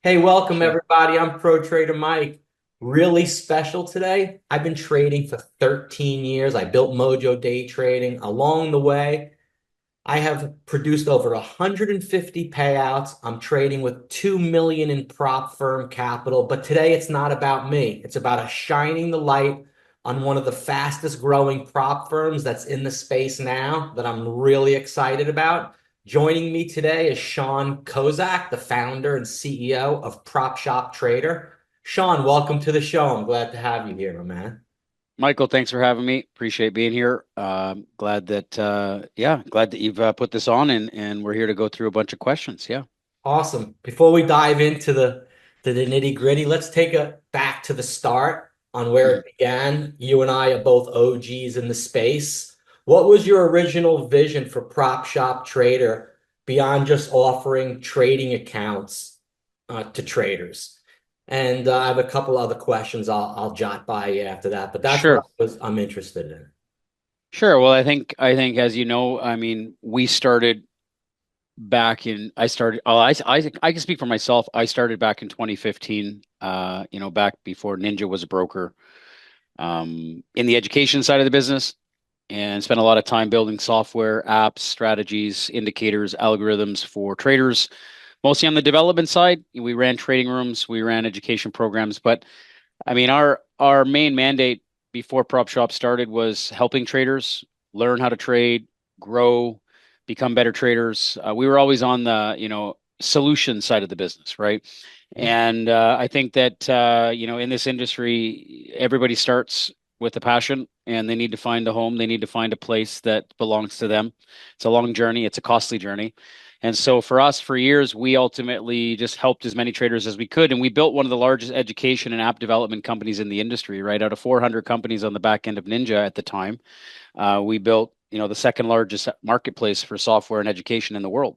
Hey, welcome Sure. everybody. I'm ProTrader Mike. Really special today. I've been trading for 13 years. I built Mojo Day Trading. Along the way, I have produced over 150 payouts. I'm trading with 2 million in prop firm capital. But today it's not about me. It's about us shining the light on one of the fastest growing prop firms that's in the space now that I'm really excited about. Joining me today is Sean Kozack, the founder and CEO of PropShopTrader. Sean, welcome to the show. I'm glad to have you here, my man. Michael, thanks for having me. Appreciate being here. Glad that you've put this on and we're here to go through a bunch of questions. Yeah. Awesome. Before we dive into the nitty-gritty, let's take a back to the start on where Mhm. it began. You and I are both OGs in the space. What was your original vision for Prop Shop Trader beyond just offering trading accounts to traders? And I have a couple other questions I'll jot by you after that, but that's what Sure. I'm interested in. Sure. Well, I think as you know, we started I started, I can speak for myself. I started back in 2015, back before Ninja was a broker, in the education side of the business and spent a lot of time building software, apps, strategies, indicators, algorithms for traders. Mostly on the development side, we ran trading rooms, we ran education programs, but our main mandate before Prop Shop started was helping traders learn how to trade, grow, become better traders. We were always on the solution side of the business, right? And I think that in this industry, everybody starts with a passion, and they need to find a home. They need to find a place that belongs to them. It's a long journey. It's a costly journey. And so for us, for years, we ultimately just helped as many traders as we could. And we built one of the largest education and app development companies in the industry, right? Out of 400 companies on the back end of Ninja at the time, we built, the second largest marketplace for software and education in the world.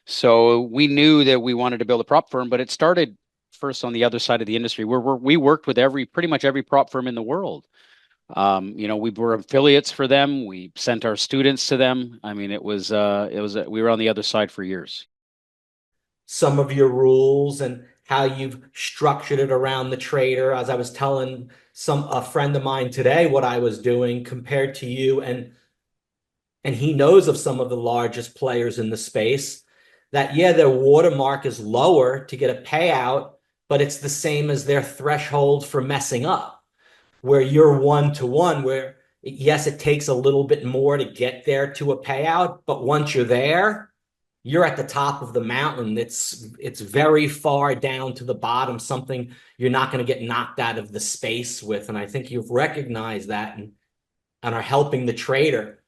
So we knew that we wanted to build a prop firm, but it started first on the other side of the industry where we worked with pretty much every prop firm in the world. We were affiliates for them. We sent our students to them. I mean, we were on the other side for years. Some of your rules and how you've structured it around the trader. As I was telling a friend of mine today what I was doing compared to you, and he knows of some of the largest players in the space that yeah, their watermark is lower to get a payout, but it's the same as their threshold for messing up, where you're one to one, where yes, it takes a little bit more to get there to a payout, but once you're there, you're at the top of the mountain. It's very far down to the bottom, something you're not going to get knocked out of the space with. And I think you've recognized that and are helping the trader.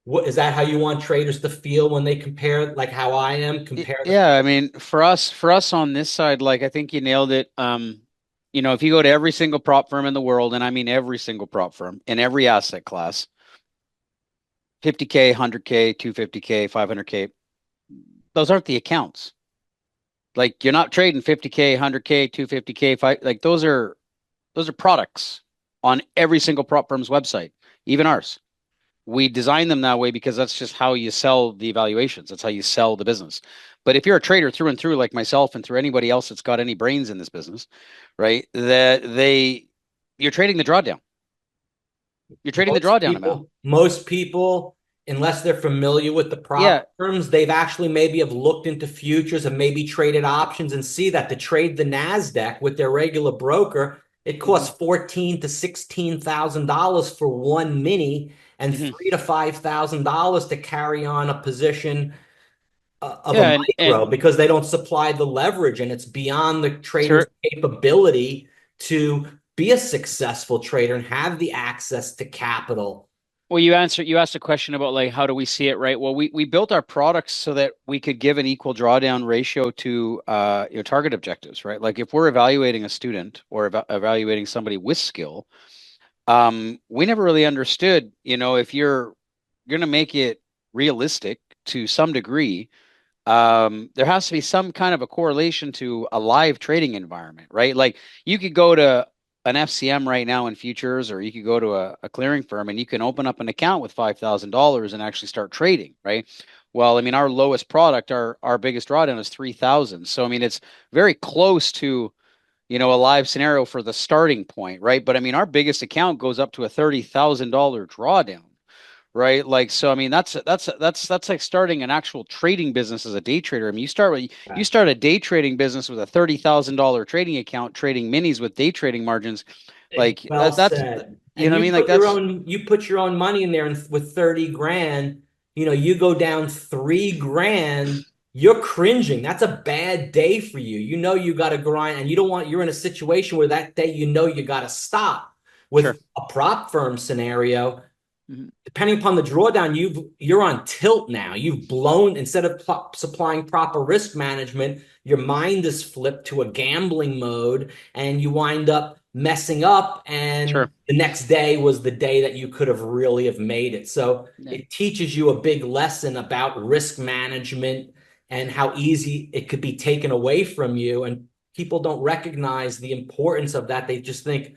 What is that how you want traders to feel when they compare, like how I am, compare the Yeah, I mean, for us on this side, like I think you nailed it. If you go to every single prop firm in the world, and I mean every single prop firm in every asset class, 50K, 100K, 250K, 500K, those aren't the accounts. Like you're not trading 50K, 100K, 250K, five, like those are products on every single prop firm's website, even ours. We design them that way because that's just how you sell the evaluations. That's how you sell the business. But if you're a trader through and through, like myself and through anybody else that's got any brains in this business, right? You're trading the drawdown. You're trading the drawdown amount. most people, unless they're familiar with the prop Yeah. firms, they've actually maybe have looked into futures and maybe traded options and see that to trade the Nasdaq with their regular broker, it hmm costs 14 to $16,000 for one mini and hmm three to $5,000 to carry on a position of a Yeah. And micro because they don't supply the leverage, and it's beyond the trader's sir, capability to be a successful trader and have the access to capital. well, you asked a question about like how do we see it, right? Well, we built our products so that we could give an equal drawdown ratio to target objectives, right? Like if we're evaluating a student or evaluating somebody with skill, we never really understood, if you're going to make it realistic to some degree, there has to be some kind of a correlation to a live trading environment, right? Like you could go to an FCM right now in futures, or you could go to a clearing firm and you can open up an account with $5,000 and actually start trading, right? Well, I mean, our lowest product, our biggest drawdown is 3,000. So I mean, it's very close to, a live scenario for the starting point, right? But I mean, our biggest account goes up to a $30,000 drawdown, right? Like, so I mean, that's like starting an actual trading business as a day trader. I mean, you Yeah. start a day trading business with a $30,000 trading account, trading minis with day trading margins, like Well that's, said. you And know what I you mean? Like put your that's own you put your own money in there, and with 30 grand, you go down 3 grand, you're cringing. That's a bad day for you. You got to grind, and you're in a situation where that day you got to stop. sure. With a prop firm scenario, Mhm. depending upon the drawdown, you're on tilt now. You've blown instead of supplying proper risk management, your mind is flipped to a gambling mode, and you wind up messing up. And Sure. the next day was the day that you could have really have made it. So Yeah. it teaches you a big lesson about risk management and how easy it could be taken away from you. And people don't recognize the importance of that. They just think,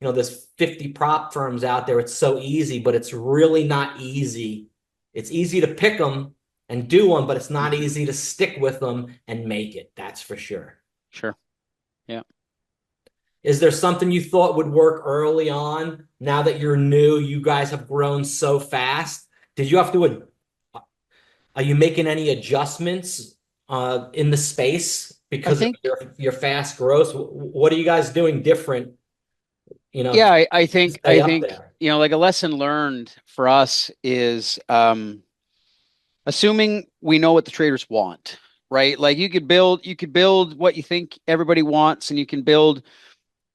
there's 50 prop firms out there. It's so easy, but it's really not easy. It's easy to pick them and do them, but it's not Mhm. easy to stick with them and make it. That's for sure. Sure. Yeah. Is there something you thought would work early on? Now that you're new, you guys have grown so fast. Did you have to, are you making any adjustments in the space I because of think your fast growth? What are you guys doing different, Yeah, I to think stay up there? like a lesson learned for us is assuming we know what the traders want, right? Like you could build what you think everybody wants and you can build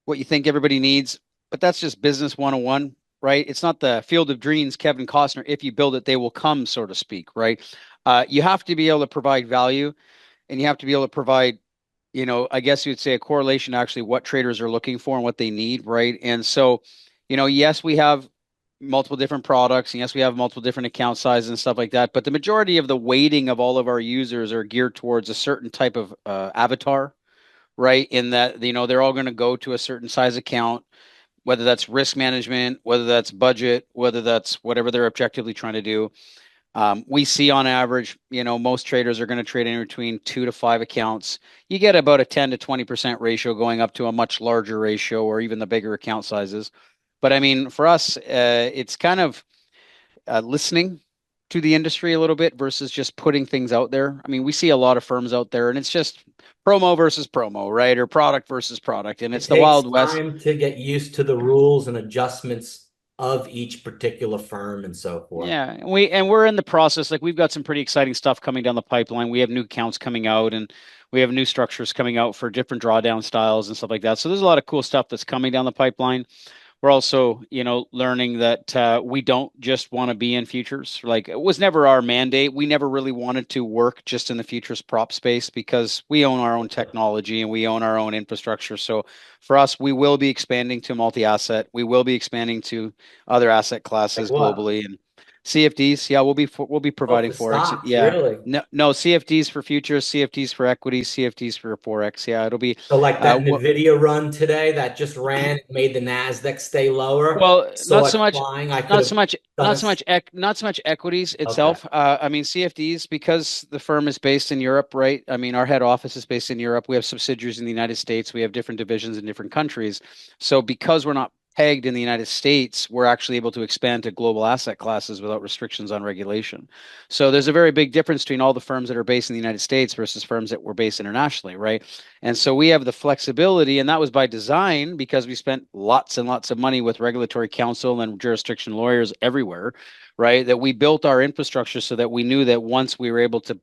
what you think everybody needs, but that's just business 101, right? It's not the Field of Dreams, Kevin Costner. If you build it, they will come, so to speak, right? You have to be able to provide value and you have to be able to provide, I guess you'd say a correlation to actually what traders are looking for and what they need, right? And so, yes, we have multiple different products, and yes, we have multiple different account sizes and stuff like that. But the majority of the weighting of all of our users are geared towards a certain type of avatar, right? In that, they're all going to go to a certain size account, whether that's risk management, whether that's budget, whether that's whatever they're objectively trying to do. We see on average, most traders are going to trade in between 2 to 5 accounts. You get about a 10 to 20% ratio going up to a much larger ratio or even the bigger account sizes. But I mean, for us, it's kind of listening to the industry a little bit versus just putting things out there. I mean, we see a lot of firms out there and it's just promo versus promo, right? Or product versus product. And It it's the takes Wild West. time to get used to the rules and adjustments of each particular firm and so forth. Yeah, and we're in the process. Like we've got some pretty exciting stuff coming down the pipeline. We have new accounts coming out, and we have new structures coming out for different drawdown styles and stuff like that. So there's a lot of cool stuff that's coming down the pipeline. We're also, learning that we don't just want to be in futures. Like it was never our mandate. We never really wanted to work just in the futures prop space because we own our own technology and we own our own infrastructure. So for us, we will be expanding to multi-asset. We will be expanding to other asset Like classes what? globally and CFDs. Yeah, we'll be Oh, providing for forex. stocks, Yeah. really? No, no CFDs for futures, CFDs for equities, CFDs for forex. Yeah, it'll be So like that uh, Nvidia run today that just ran, made the Nasdaq stay lower. Well, Saw it flying. I could not have so much, done it. not so much equities Okay. itself. I mean, CFDs because the firm is based in Europe, right? I mean, our head office is based in Europe. We have subsidiaries in the United States. We have different divisions in different countries. So because we're not pegged in the United States, we're actually able to expand to global asset classes without restrictions on regulation. So there's a very big difference between all the firms that are based in the United States versus firms that were based internationally, right? And so we have the flexibility, and that was by design because we spent lots and lots of money with regulatory counsel and jurisdiction lawyers everywhere, right? That we built our infrastructure so that we knew that once we were able to,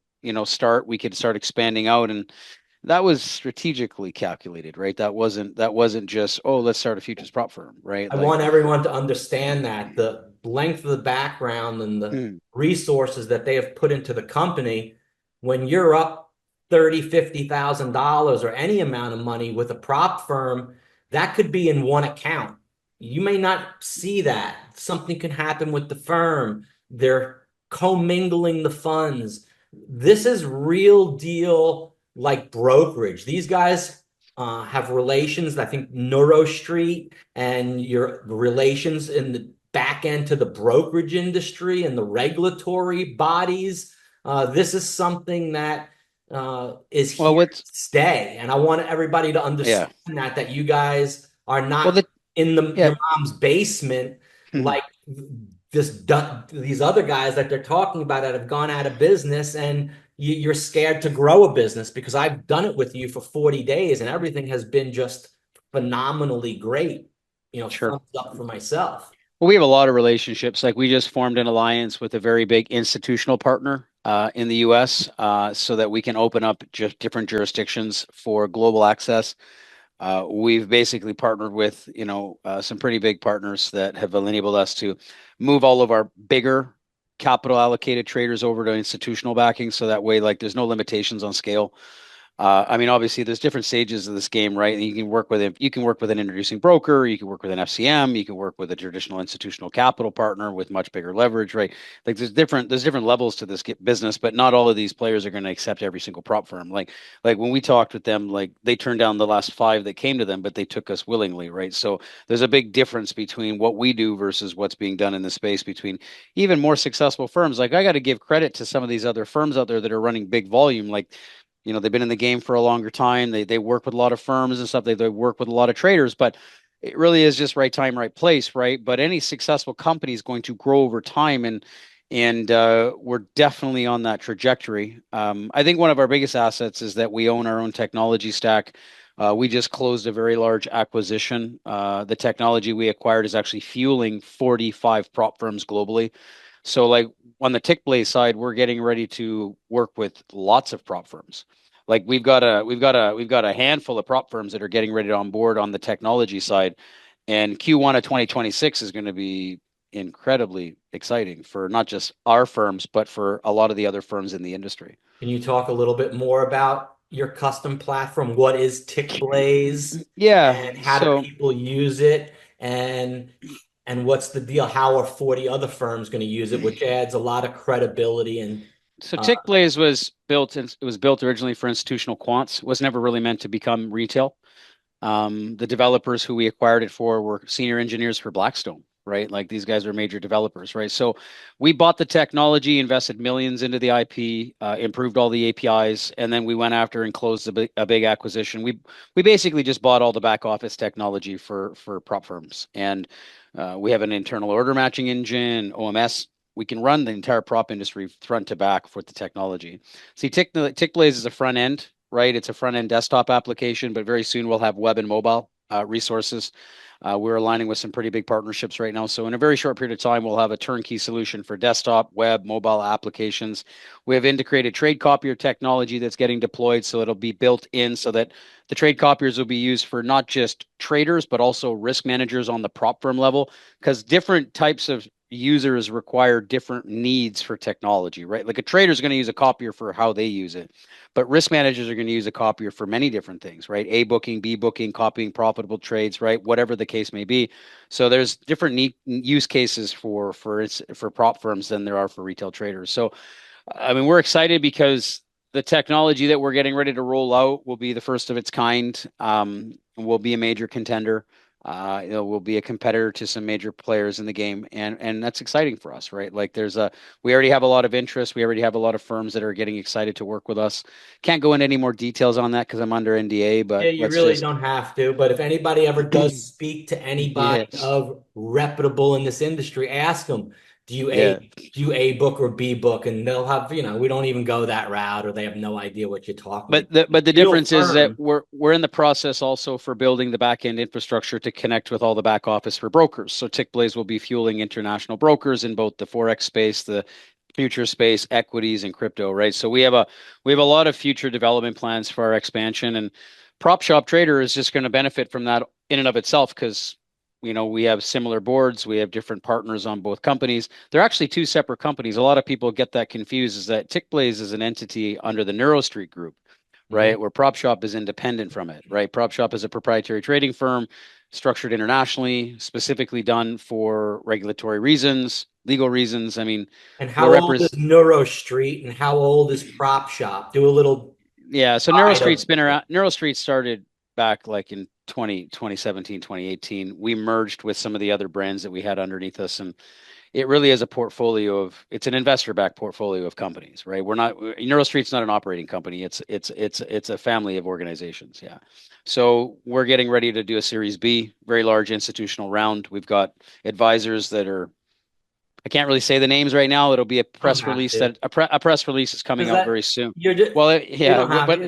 we could start expanding out. And that was strategically calculated, right? That wasn't just, oh, let's start a futures prop firm, right? I Like, want everyone to understand that the length of the background and the mm, resources that they have put into the company, when you're up 30, $50,000 or any amount of money with a prop firm, that could be in one account. You may not see that. Something can happen with the firm. They're commingling the funds. This is real deal like brokerage. These guys have relations. I think Neuro Street and your relations in the back end to the brokerage industry and the regulatory bodies. This is something that is Well, here what's to stay, and I want everybody to yeah. understand that you guys are Well, not the in yeah. your mom's basement like these other guys that they're talking about that have gone out of business, and you're scared to grow a business because I've done it with you for 40 days and everything has been just phenomenally great. Sure. Thumbs up for myself. Well, we have a lot of relationships. Like we just formed an alliance with a very big institutional partner in the U.S. So that we can open up just different jurisdictions for global access. We've basically partnered with, some pretty big partners that have enabled us to move all of our bigger capital allocated traders over to institutional backing. So that way, like, there's no limitations on scale. I mean, obviously, there's different stages of this game, right? And you can work with it. You can work with an introducing broker. You can work with an FCM. You can work with a traditional institutional capital partner with much bigger leverage, right? Like there's different levels to this business, but not all of these players are going to accept every single prop firm. Like when we talked with them, like they turned down the last five that came to them, but they took us willingly, right? So there's a big difference between what we do versus what's being done in the space between even more successful firms. Like I got to give credit to some of these other firms out there that are running big volume, like they've been in the game for a longer time. They work with a lot of firms and stuff. They work with a lot of traders, but it really is just right time, right place, right? But any successful company is going to grow over time, and we're definitely on that trajectory. I think one of our biggest assets is that we own our own technology stack. We just closed a very large acquisition. The technology we acquired is actually fueling 45 prop firms globally. So like on the TickBlaze side, we're getting ready to work with lots of prop firms. Like we've got a handful of prop firms that are getting ready to onboard on the technology side, and Q1 of 2026 is going to be incredibly exciting for not just our firms, but for a lot of the other firms in the industry. Can you talk a little bit more about your custom platform? What is TickBlaze Yeah. and how do So people use it? And what's the deal? How are 40 other firms going to use it, which adds a lot of credibility and so uh, TickBlaze was built originally for institutional quants. It was never really meant to become retail. The developers who we acquired it for were senior engineers for Blackstone, right? Like these guys are major developers, right? So we bought the technology, invested millions into the IP, improved all the APIs, and then we went after and closed a big acquisition. We basically just bought all the back office technology for prop firms, and we have an internal order matching engine, OMS. We can run the entire prop industry front to back for the technology. See, TickBlaze is a front end, right? It's a front end desktop application, but very soon we'll have web and mobile resources. We're aligning with some pretty big partnerships right now. So in a very short period of time, we'll have a turnkey solution for desktop, web, mobile applications. We have integrated trade copier technology that's getting deployed. So it'll be built in so that the trade copiers will be used for not just traders, but also risk managers on the prop firm level, because different types of users require different needs for technology, right? Like a trader is going to use a copier for how they use it, but risk managers are going to use a copier for many different things, right? A booking, B booking, copying profitable trades, right? Whatever the case may be. So there's different use cases for prop firms than there are for retail traders. So I mean, we're excited because the technology that we're getting ready to roll out will be the first of its kind. Will be a major contender. Will be a competitor to some major players in the game, and that's exciting for us, right? Like, we already have a lot of interest. We already have a lot of firms that are getting excited to work with us. Can't go into any more details on that because I'm under NDA, yeah, but you let's really just, don't have to. But if anybody ever does speak to anybody yeah, of reputable in this industry, ask them, do you A yeah. do you A book or B book? And they'll have, we don't even go that route, or they have no idea what you're talking But about. the Real difference is that firm. we're in the process also for building the back end infrastructure to connect with all the back office for brokers. So TickBlaze will be fueling international brokers in both the forex space, the future space, equities, and crypto. Right. So we have a lot of future development plans for our expansion, and PropShopTrader is just going to benefit from that in and of itself because we have similar boards, we have different partners on both companies. They're actually two separate companies. A lot of people get that confused. Is that TickBlaze is an entity under the NeuroStreet Group, Mhm. right? Where PropShop is independent from it, right? PropShop is a proprietary trading firm structured internationally, specifically done for regulatory reasons, legal reasons. I mean, And we're how old is represent. Neuro Street and how old is Prop Shop? Do a little Yeah, so guide NeuroStreet's of been around. NeuroStreet started back like in 2017, 2018, we merged with some of the other brands that we had underneath us. And it really is a portfolio it's an investor backed portfolio of companies, right? We're not, NeuroStreet's not an operating company. It's a family of organizations. Yeah. So we're getting ready to do a Series B, very large institutional round. We've got advisors that are, I can't really say the names right now. It'll be a You don't press have release to. that a press release is coming Because out that very soon. you're just Well, you yeah, don't have but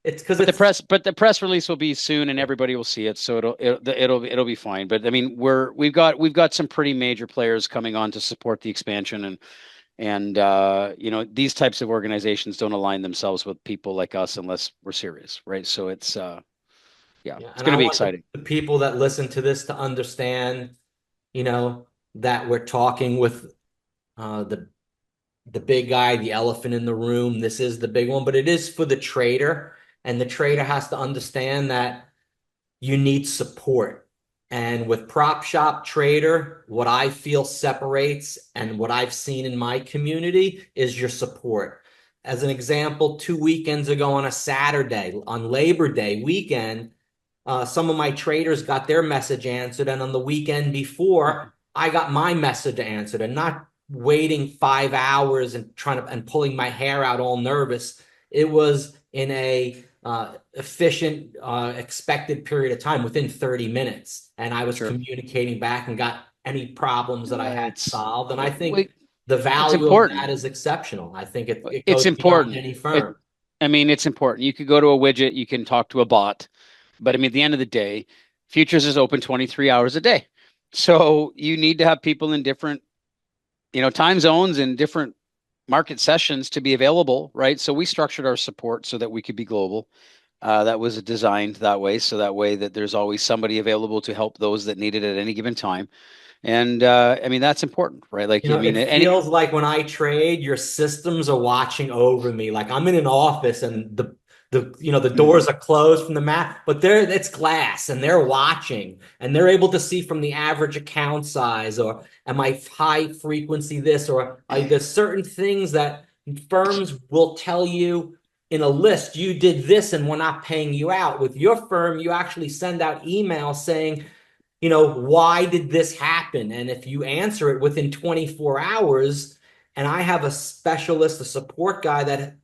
it's because but the it's press but the press release will be soon and everybody will see it, so it'll be fine. But I mean, we've got some pretty major players coming on to support the expansion, and these types of organizations don't align themselves with people like us unless we're serious, right? So yeah, yeah, it's and going I to be want exciting. the people that listen to this to understand, you know, that we're talking with the big guy, the elephant in the room. This is the big one, but it is for the trader, and the trader has to understand that you need support. And with Prop Shop Trader, what I feel separates and what I've seen in my community is your support. As an example, 2 weekends ago on a Saturday, on Labor Day weekend, some of my traders got their message answered, and on the weekend before, I got my message answered, and not waiting 5 hours and trying to and pulling my hair out all nervous. It was in a efficient, expected period of time within 30 minutes, and I was Sure. communicating back and got any problems that I had It's solved. And I think wait, the it's value of that important. is exceptional. I think it It's goes beyond important. any It, firm. I mean, it's important. You could go to a widget, you can talk to a bot, but I mean, at the end of the day, futures is open 23 hours a day. So you need to have people in different, time zones and different market sessions to be available, right? So we structured our support so that we could be global. That was designed that way, so that way that there's always somebody available to help those that need it at any given time. And I mean, that's important, right? Like, I mean, It feels like when I trade, your systems are watching over me. Like I'm in an office and the Mhm. doors are closed from the map, but it's glass and they're watching and they're able to see from the average account size or am I high frequency this or there's certain things that firms will tell you in a list, you did this and we're not paying you out. With your firm, you actually send out emails saying, why did this happen? And if you answer it within 24 hours, and I have a specialist, a support guy that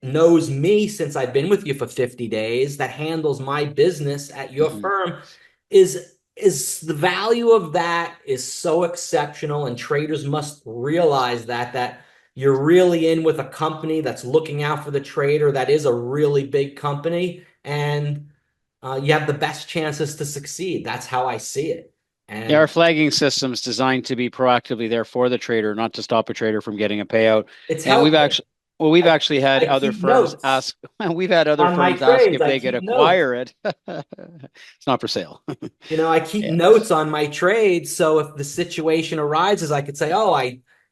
knows me since I've been with you for 50 days, that handles my business at your Mhm. firm, is the value of that is so exceptional, and traders must realize that you're really in with a company that's looking out for the trader, that is a really big company, and you have the best chances to succeed. That's how I see it. Yeah, our And flagging system's designed to be proactively there for the trader, not to stop a trader from getting a payout. it's And helpful. we've I, actually had I other keep firms notes ask, we've had other on my firms ask trades. if I they could keep notes. acquire it. It's not for sale. I keep Yeah. notes on my trades. So if the situation arises, I could say, oh,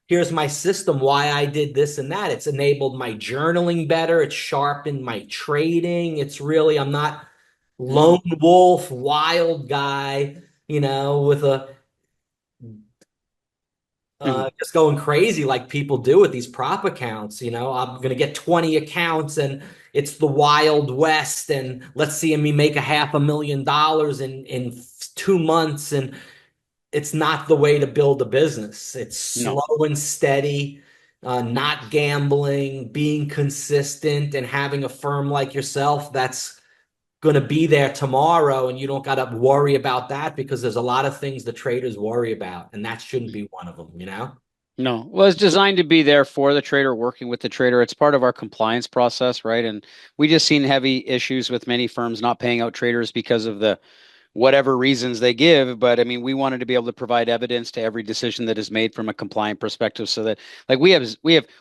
here's my system, why I did this and that. It's enabled my journaling better. It's sharpened my trading. I'm not lone Mhm. wolf, wild guy, with a Mhm. just going crazy like people do with these prop accounts. I'm going to get 20 accounts and it's the Wild West. And let's see me make a $500,000 in 2 months. And it's not the way to build a business. It's No, slow and steady, not gambling, being consistent, and having a firm like yourself that's going to be there tomorrow. And you don't got to worry about that because there's a lot of things the traders worry about. And that shouldn't be one of them. no. Well, it's designed to be there for the trader, working with the trader. It's part of our compliance process, right? And we just seen heavy issues with many firms not paying out traders because of the whatever reasons they give. But I mean, we wanted to be able to provide evidence to every decision that is made from a compliant perspective, so that like we have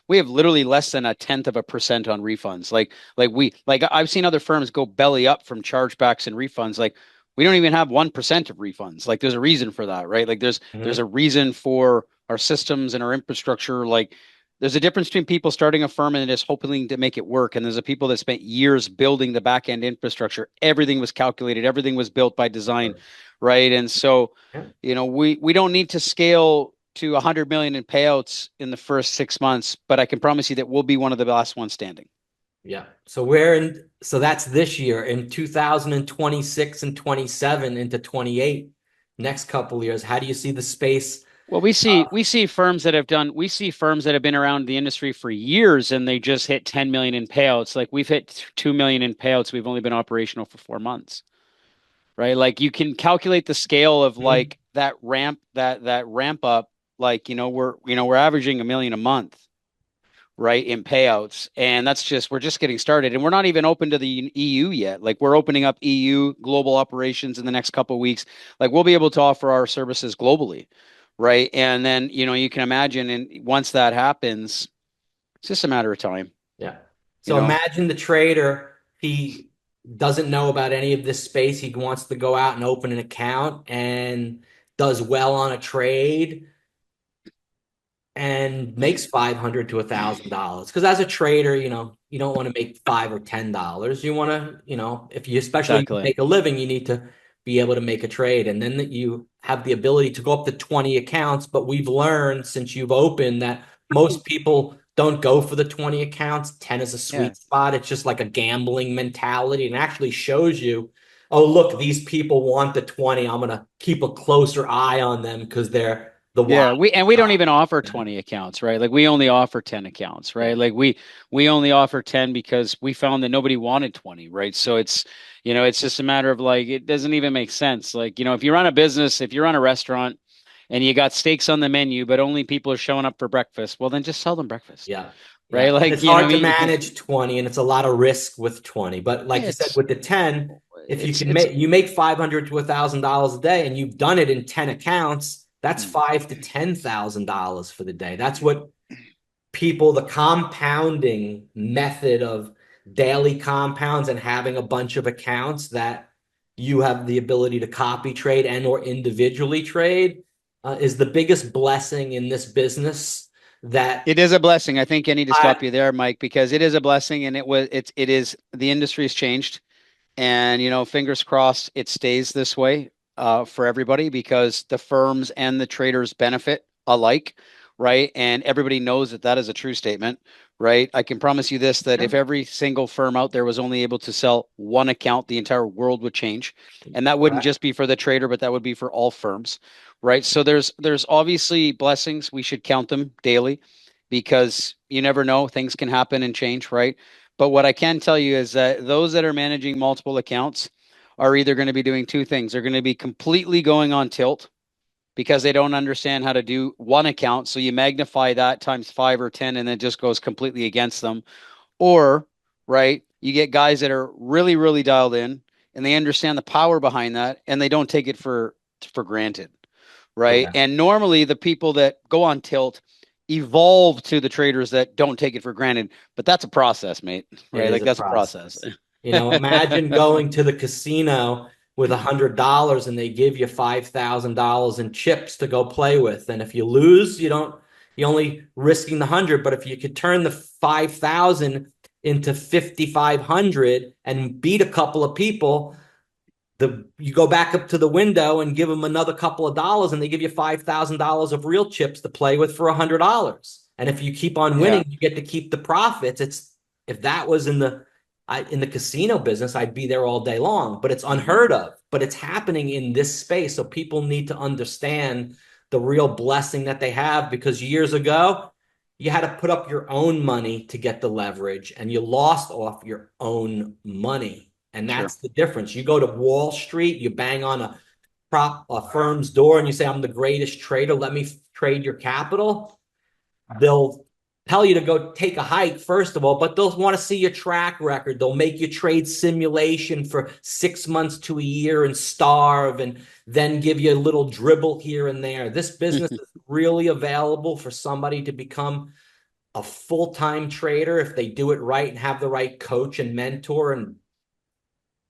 literally less than 0.1% on refunds. Like I've seen other firms go belly up from chargebacks and refunds. Like we don't even have 1% of refunds. Like there's a reason for that, right? Like there's Mhm. a reason for our systems and our infrastructure. Like there's a difference between people starting a firm and just hoping to make it work. And there's a people that spent years building the back end infrastructure. Everything was calculated, everything was built by design, right? And so, Yeah. we don't need to scale to 100 million in payouts in the first 6 months, but I can promise you that we'll be one of the last ones standing. Yeah. So that's this year in 2026 and 27 into 28, next couple of years. How do you see the space? Well, we see firms that have been around the industry for years and they just hit 10 million in payouts. Like we've hit 2 million in payouts. We've only been operational for 4 months, right? Like you can calculate the scale of Mhm. like that ramp up. Like, we're averaging 1 million a month, right, in payouts. And that's just, we're just getting started. And we're not even open to the EU yet. Like we're opening up EU global operations in the next couple of weeks. Like we'll be able to offer our services globally, right? And then, you can imagine, and once that happens, it's just a matter of time, Yeah. you So know? imagine the trader, he doesn't know about any of this space. He wants to go out and open an account and does well on a trade and makes 500 to $1,000. Because as a trader, you don't want to make $5 or $10. You want to, if you especially Exactly. make a living, you need to be able to make a trade. And then that you have the ability to go up to 20 accounts. But we've learned since you've opened that most people don't go for the 20 accounts. 10 is a Yeah. sweet spot. It's just like a gambling mentality and actually shows you, oh, look, these people want the 20. I'm going to keep a closer eye on them because they're the wild Yeah, we don't side. even offer 20 accounts, right? Like we only offer 10 accounts, Yeah. right? Like we only offer 10 because we found that nobody wanted 20, right? So it's just a matter of like it doesn't even make sense. Like, if you run a business, if you run a restaurant and you got steaks on the menu, but only people are showing up for breakfast, well then just sell them breakfast, Yeah. right? Yeah. And Like, it's hard I to mean, manage 20 and it's a lot of risk with 20. But like you said, it's with the 10, if you can it's make you make 500 to $1,000 a day and you've done it in 10 accounts, that's mm. five to $10,000 for the day. That's what people, the compounding method of daily compounds and having a bunch of accounts that you have the ability to copy trade and or individually trade is the biggest blessing in this business that It is a blessing. I think I need to I stop you there, Mike, because it is a blessing and it is the industry has changed. And, fingers crossed it stays this way for everybody because the firms and the traders benefit alike, right? And everybody knows that that is a true statement, right? I can promise you this, that yeah, if every single firm out there was only able to sell one account, the entire world would change. And that wouldn't correct. just be for the trader, but that would be for all firms, right? So there's obviously blessings. We should count them daily because you never know, things can happen and change, right? But what I can tell you is that those that are managing multiple accounts are either going to be doing two things. They're going to be completely going on tilt because they don't understand how to do one account. So you magnify that times 5 or 10 and it just goes completely against them. Or, right, you get guys that are really, really dialed in and they understand the power behind that and they don't take it for granted, right? Correct. And normally the people that go on tilt evolve to the traders that don't take it for granted, but that's a process, mate, It right? is Like a that's a process. process. Imagine going to the casino with $100 and they give you $5,000 in chips to go play with. And if you lose, you're only risking the 100. But if you could turn the 5,000 into 5,500 and beat a couple of people, you go back up to the window and give them another couple of dollars and they give you $5,000 of real chips to play with for $100. And if you keep on Yeah. winning, you get to keep the profits. It's if that was in the casino business, I'd be there all day long, but it's unheard of. But it's happening in this space. So people need to understand the real blessing that they have because years ago, you had to put up your own money to get the leverage and you lost off your own money. And Sure. that's the difference. You go to Wall Street, you bang on a firm's door and you say, I'm the greatest trader. Let me trade your capital. They'll tell you to go take a hike, first of all, but they'll want to see your track record. They'll make you trade simulation for 6 months to a year and starve and then give you a little dribble here and there. This business is really available for somebody to become a full-time trader if they do it right and have the right coach and mentor and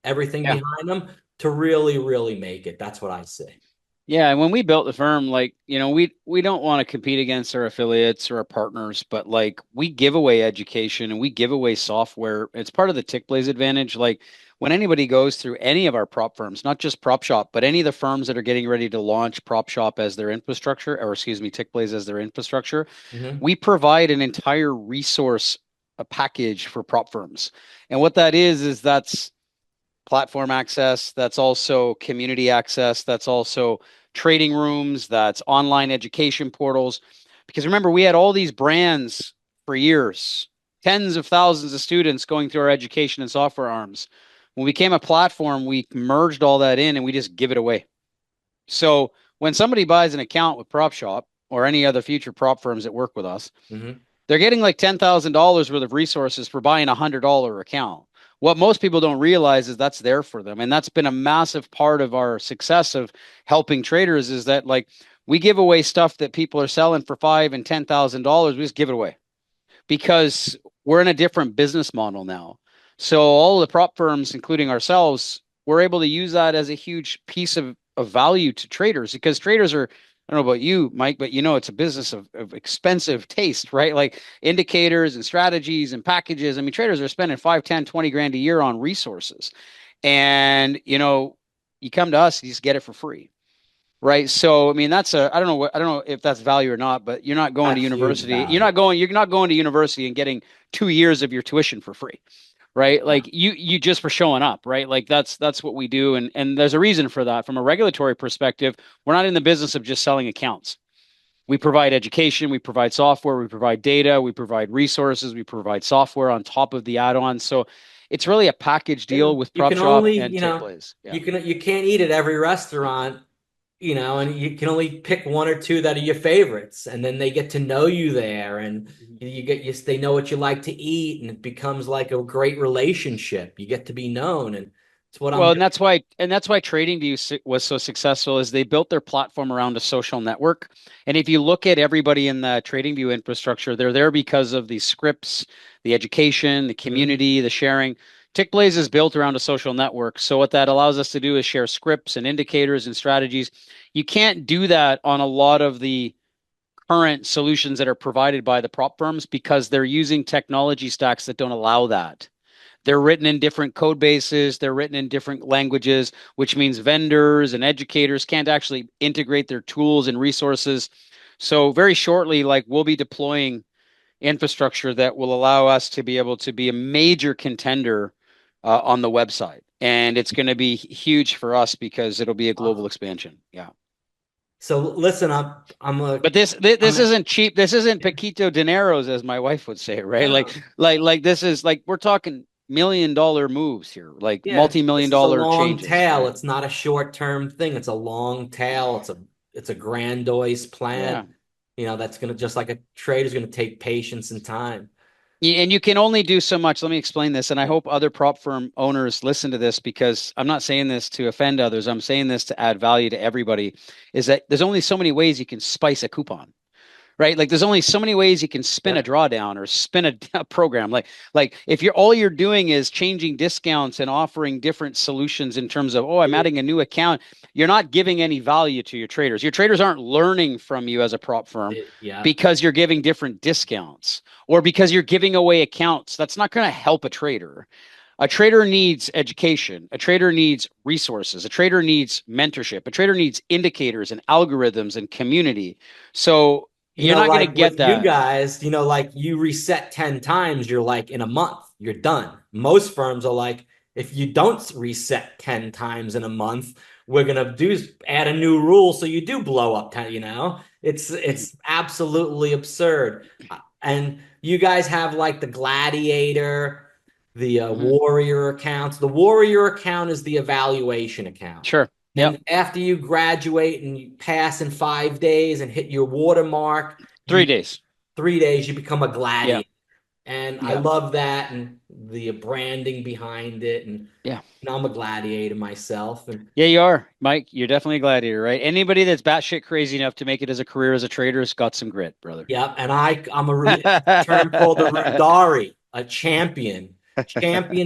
everything Yeah. behind them to really, really make it. That's what I say. Yeah, and when we built the firm, like, we don't want to compete against our affiliates or our partners, but like we give away education and we give away software. It's part of the Tick Blaze advantage. Like when anybody goes through any of our prop firms, not just Prop Shop, but any of the firms that are getting ready to launch Prop Shop as their infrastructure, or excuse me, Tick Blaze as their infrastructure, Mm-hmm. we provide an entire resource a package for prop firms. And what that is that's platform access, that's also community access, that's also trading rooms, that's online education portals. Because remember, we had all these brands for years, tens of thousands of students going through our education and software arms. When we became a platform, we merged all that in and we just give it away. So when somebody buys an account with PropShop or any other future prop firms that work with us, Mm-hmm. they're getting like $10,000 worth of resources for buying a $100 account. What most people don't realize is that's there for them. And that's been a massive part of our success of helping traders is that like we give away stuff that people are selling for five and $10,000. We just give it away because we're in a different business model now. So all the prop firms, including ourselves, we're able to use that as a huge piece of value to traders because traders are, I don't know about you, Mike, but you know, it's a business of expensive taste, right? Like indicators and strategies and packages. I mean, traders are spending 5, 10, 20 grand a year on resources. And, you know, you come to us, you just get it for free. Right. So, I mean, that's I don't know if that's value or not, but you're not going to That's huge university. value. You're not going to university and getting 2 years of your tuition for free. Right. Yeah. Like you just for showing up. Right. Like that's what we do. And there's a reason for that. From a regulatory perspective, we're not in the business of just selling accounts. We provide education, we provide software, we provide data, we provide resources, we provide software on top of the add-ons. So it's really a package deal And with you can PropShop only, and TickBlaze. Yeah. you can't eat at every restaurant, and you can only pick one or two that are your favorites, and then they get to know you there, and they know what you like to eat, and it becomes like a great relationship. You get to be known, and it's what I'm Well, doing. and that's why TradingView was so successful is they built their platform around a social network. And if you look at everybody in the TradingView infrastructure, they're there because of the scripts, the education, the Mhm. community, the sharing. TickBlaze is built around a social network. So what that allows us to do is share scripts and indicators and strategies. You can't do that on a lot of the current solutions that are provided by the prop firms because they're using technology stacks that don't allow that. They're written in different code bases, they're written in different languages, which means vendors and educators can't actually integrate their tools and resources. So very shortly, like we'll be deploying infrastructure that will allow us to be able to be a major contender on the website. And it's going to be huge for us because it'll be a global Awesome. expansion. Yeah. So listen, But this I'm isn't cheap. This isn't Paquito dineros, as my wife would say, right? yeah. Like this is like we're talking $1 million moves here, like Yeah, multi-million this is a dollar long changes, tail. right? It's not a short-term thing. It's a long tail. It's a grandiose Yeah. plan. That's gonna just like a trader's gonna take patience and time. And you can only do so much. Let me explain this. And I Yeah. hope other prop firm owners listen to this because I'm not saying this to offend others. I'm saying this to add value to everybody. Is that there's only so many ways you can spice a coupon, right? Like there's only so many ways you can spin a Yep. drawdown or spin a program. Like if you're all you're doing is changing discounts and offering different solutions in terms of, oh, I'm It- adding a new account, you're not giving any value to your traders. Your traders aren't learning from you as a prop firm yeah. because you're giving different discounts or because you're giving away accounts. That's not going to help a trader. A trader needs education. A trader needs resources. A trader needs mentorship. A trader needs indicators and algorithms and community. So you're not going to Like get with you that. guys, like you reset 10 times, you're like in a month, you're done. Most firms are like, if you don't reset 10 times in a month, we're gonna do is add a new rule so you do blow up 10. It's absolutely absurd. And you guys have like the gladiator, the Mhm. warrior accounts. The warrior account is the evaluation account. Sure. Yep. And after you graduate and you pass in 5 days and hit your watermark, Three you days. 3 days you become a Yeah. gladiator. And I Yeah. love that and the branding behind it. And Yeah. I'm a gladiator myself. And Yeah, you are, Mike. You're definitely a gladiator, right? Anybody that's batshit crazy enough to make it as a career as a trader has got some grit, brother. yep, and I'm a term called the Rudari, a champion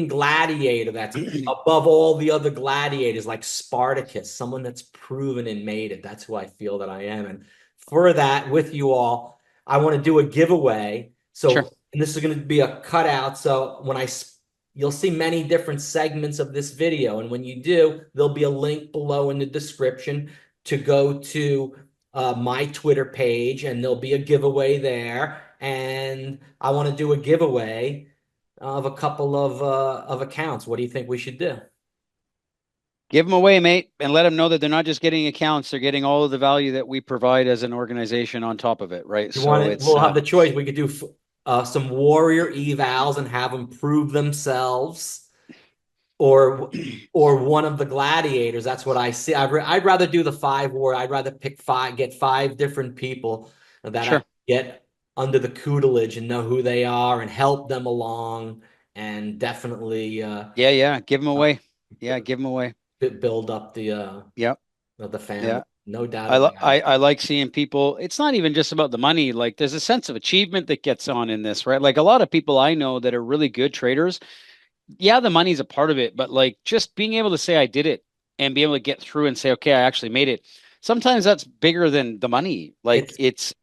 gladiator that's above all the other gladiators, like Spartacus, someone that's proven and made it. That's who I feel that I am. And for that, with you all, I want to do a giveaway. Sure. And this is going to be a cutout. So you'll see many different segments of this video, and when you do, there'll be a link below in the description to go to my Twitter page, and there'll be a giveaway there. and I want to do a giveaway of a couple of accounts. What do you think we should do? Give them away, mate, and let them know that they're not just getting accounts, they're getting all of the value that we provide as an organization on top of it, right? You want So it? it's We'll have the choice. We could do some warrior evals and have them prove themselves, or one of the gladiators. That's what I see. I'd rather do the five war. I'd rather pick five, get five different people that I sure. get under the tutelage and know who they are and help them along, and definitely Yeah, yeah. Give them uh, away. Yeah, give them away. build up Yep. the Yeah. family. No doubt about it. I like seeing people. It's not even just about the money. Like there's a sense of achievement that gets on in this, right? Like a lot of people I know that are really good traders, yeah, the money's a part of it, but like just being able to say I did it and be able to get through and say, okay, I actually made it. Sometimes that's bigger than the money. Like It's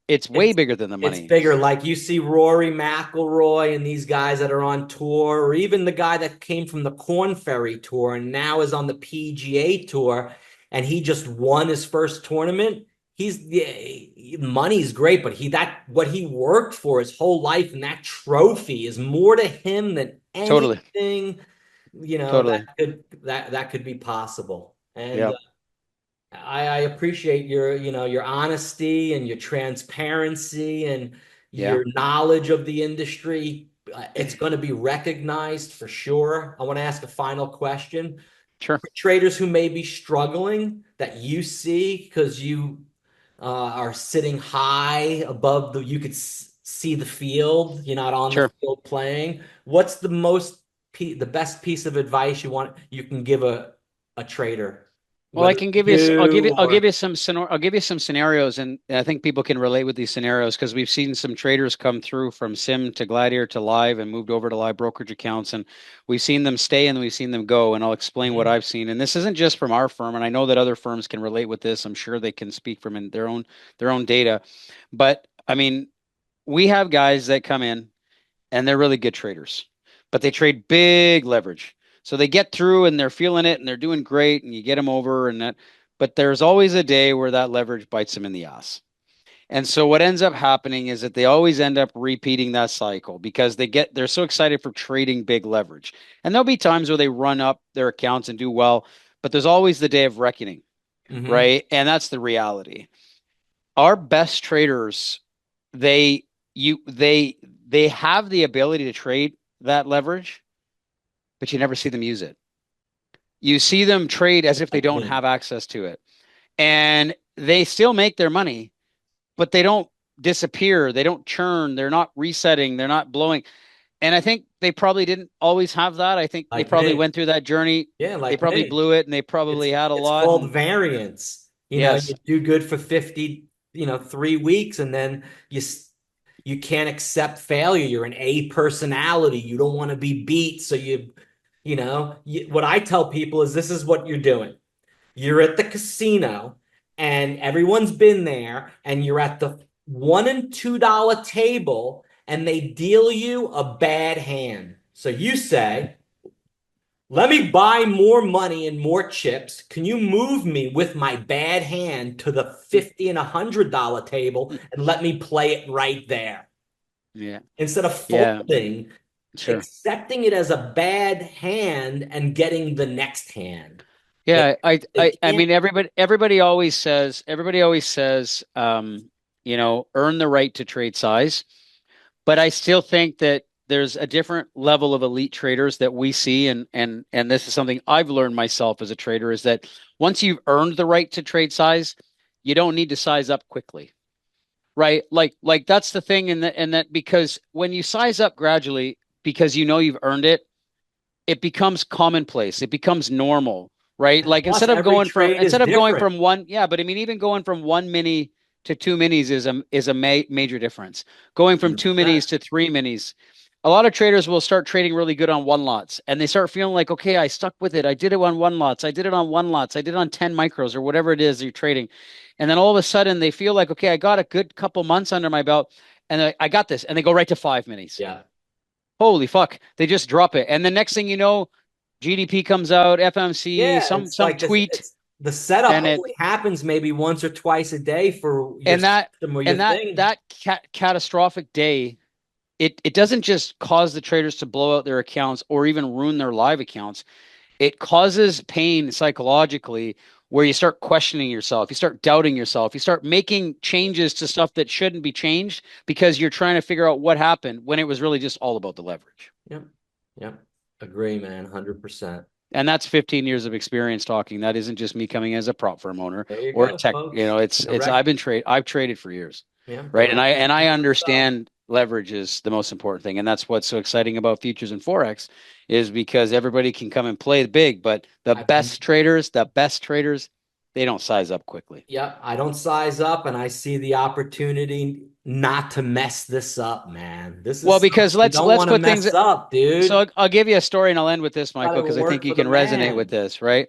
it's way It's bigger than the it's money. bigger. Like you see Rory McIlroy and these guys that are on tour, or even the guy that came from the Corn Ferry Tour and now is on the PGA Tour, and he just won his first tournament. He's yeah, money's great, but he that what he worked for his whole life, and that trophy is more to him than Totally. anything, Totally. that could be possible. And Yeah. I appreciate your, your honesty and your transparency and Yeah. your knowledge of the industry. It's going to be recognized for sure. I want to ask a final question. Sure. For traders who may be struggling that you see because you are sitting high above you could see the field, you're not on the Sure. field playing. What's the best piece of advice you can give a trader? Well, I Whether can it's give you, new I'll give or you I'll give you some scenarios, and I think people can relate with these scenarios because we've seen some traders come through from sim to gladiator to live and moved over to live brokerage accounts, and we've seen them stay and we've seen them go. And I'll explain what Mhm. I've seen. And this isn't just from our firm, and I know that other firms can relate with this. I'm sure they can speak from in their own data, but I mean, we have guys that come in and they're really good traders, but they trade big leverage. So they get through and they're feeling it and they're doing great and you get them over and that, but there's always a day where that leverage bites them in the ass. And so what ends up happening is that they always end up repeating that cycle because they're so excited for trading big leverage. And there'll be times where they run up their accounts and do well, but there's always the day of reckoning, Mhm. right? And that's the reality. Our best traders, they they have the ability to trade that leverage, but you never see them use it. You see them trade as if they Like don't me. have access to it. And they still make their money, but they don't disappear. They don't churn. They're not resetting. They're not blowing. And I think they probably didn't always have that. I think they Like probably me. went through that journey. Yeah, They like probably me. blew it and they probably had a It's lot. called And variance. yes, You do good for 50, 3 weeks, and then you can't accept failure. You're an A personality. You don't want to be beat. So what I tell people is this is what you're doing. You're at the casino and everyone's been there, and you're at the $1 and $2 table, and they deal you a bad hand. So you say, let me buy more money and more chips. Can you move me with my bad hand to the 50 and $100 table and let me play it right there? yeah, Instead of yeah, folding, sure. accepting it as a bad hand and getting the next hand. They Yeah, they I can't. mean, everybody always says, earn the right to trade size. But I still think that there's a different level of elite traders that we see, and this is something I've learned myself as a trader, is that once you've earned the right to trade size, you don't need to size up quickly, right? Like that's the thing, in that because when you size up gradually, because you know you've earned it, it becomes commonplace. It becomes normal, right? Like Plus, every trade is instead of going different. from one, yeah, but I mean, even going from one mini to two minis is a major difference. Going from two 100%. minis to three minis, a lot of traders will start trading really good on one lots, and they start feeling like, okay, I stuck with it. I did it on one lots. I did it on one lots. I did it on 10 micros or whatever it is you're trading, and then all of a sudden they feel like, okay, I got a good couple months under my belt, and I got this, and they go right to five minis. Yeah. Holy fuck. They just drop it. And the next thing you know, GDP comes out, FMC, Yeah, some it's like this. tweet. the setup And it only happens maybe once or twice a day for your and that system or your and that thing. that catastrophic day, it doesn't just cause the traders to blow out their accounts or even ruin their live accounts. It causes pain psychologically where you start questioning yourself, you start doubting yourself, you start making changes to stuff that shouldn't be changed because you're trying to figure out what happened when it was really just all about the leverage. Yep. Yep. Agree, man. 100%. And that's 15 years of experience talking. That isn't just me coming as a prop firm owner There you or a go, tech, folks. it's Direct. I've traded for years. Yeah. Right. And Direct I consumer stuff. understand leverage is the most important thing. And that's what's so exciting about futures and Forex is because everybody can come and play big, but I've been, the best traders, they don't size up quickly. yep. I don't size up and I see the opportunity not to mess this up, man. This Well, is something because you let's don't let's want to put things mess up, so dude. I'll give you a story and I'll end with this, Got Michael, to because I think work you for the can resonate with man. this, right?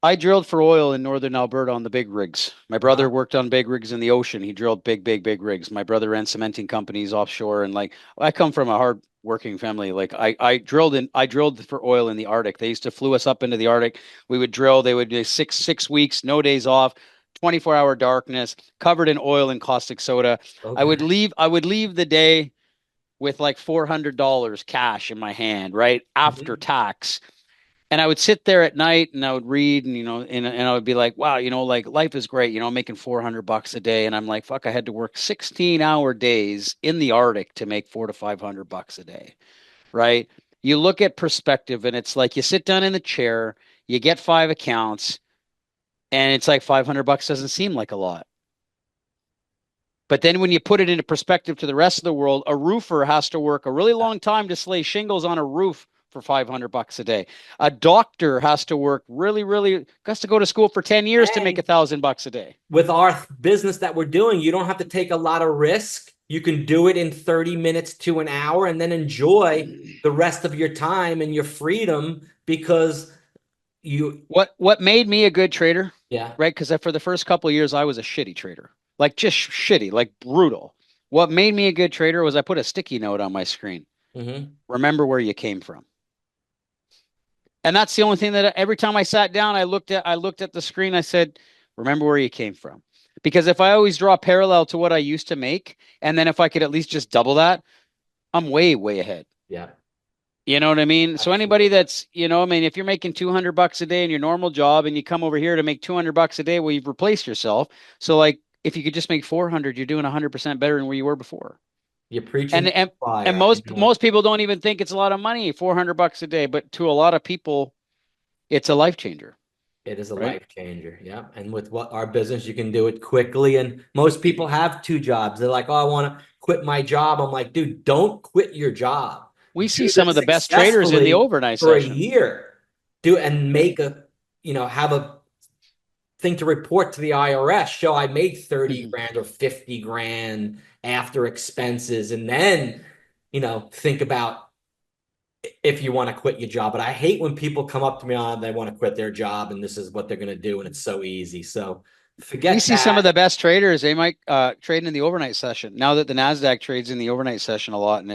I drilled for oil in northern Alberta on the big rigs. My brother Uh-huh. worked on big rigs in the ocean. He drilled big rigs. My brother ran cementing companies offshore, and like I come from a hard working family. Like I drilled for oil in the Arctic. They used to flew us up into the Arctic. We would drill. They would do six weeks, no days off, 24-hour darkness, covered in oil and caustic soda. Okay. I would leave the day with like $400 cash in my hand, right after Mhm. tax, and I would sit there at night and I would read and and I would be like, wow, like life is great, I'm making $400 a day, and I'm like, fuck, I had to work 16-hour days in the Arctic to make $400 to $500 a day, right? You look at perspective and it's like you sit down in the chair, you get five accounts, and it's like $500 doesn't seem like a lot. But then when you put it into perspective to the rest of the world, a roofer has to work a really long time to lay shingles on a roof for $500 a day. A doctor has to work has to go to school for 10 years to make And $1,000 a day. with our business that we're doing, you don't have to take a lot of risk. You can do it in 30 minutes to an hour and then enjoy the rest of your time and your freedom because you, What made me a good trader, yeah. right? Because for the first couple of years, I was a shitty trader, like just shitty, like brutal. What made me a good trader was I put a sticky note on my screen. Mm-hmm. Remember where you came from. And that's the only thing that every time I sat down, I looked at the screen. I said, remember where you came from. Because if I always draw parallel to what I used to make, and then if I could at least just double that, I'm way ahead. Yeah, You know what I mean? So anybody absolutely. that's, I mean, if you're making $200 a day in your normal job and you come over here to make $200 a day, well, you've replaced yourself. So like, if you could just make 400, you're doing 100% better than where you were before. You're preaching And to the and and choir. I most know people don't even think it's a lot of money, $400 a day, but to a lot of people, it's a life changer, it is a right? life changer. Yeah. And with what our business, you can do it quickly. And most people have two jobs. They're like, oh, I want to quit my job. I'm like, dude, don't quit your job. We see Do some this of the best traders in the successfully overnight for a session. year. Do and make a, have a thing to report to the IRS. Show I made 30 Mhm. grand or 50 grand after expenses. And then, think about if you want to quit your job. But I hate when people come up to me on they want to quit their job and this is what they're going to do and it's so easy. So We forget see some of that. the best traders. They might trade in the overnight session. Now that the Nasdaq trades in the overnight session a lot, and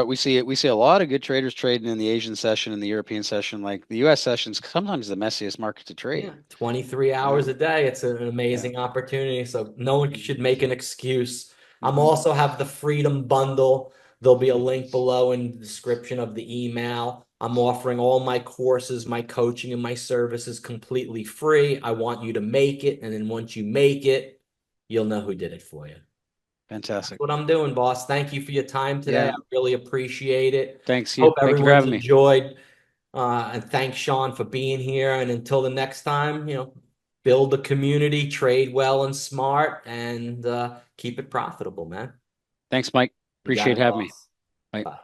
we see a lot of good traders trading in the Asian session and the European session. Like the U.S. session's sometimes the messiest market to Yeah, trade. 23 Yeah, hours a day. It's an yeah. amazing opportunity. So no one should make an excuse. I'm Mm-mm. also have the Freedom Bundle. There'll be a link below in the description of the email. I'm offering all my courses, my coaching, and my services completely free. I want you to make it. And then once you make it, you'll know who did it for you. That's Fantastic. what I'm doing, boss. Thank you for your time today. Yeah. I really appreciate it. Thanks you. Hope Thank you for everyone's having me. enjoyed. And thanks, Sean, for being here. And until the next time, build a community, trade well and smart, and keep it profitable, man. Thanks, Mike. You got Appreciate it, having me. boss. Bye. Bye.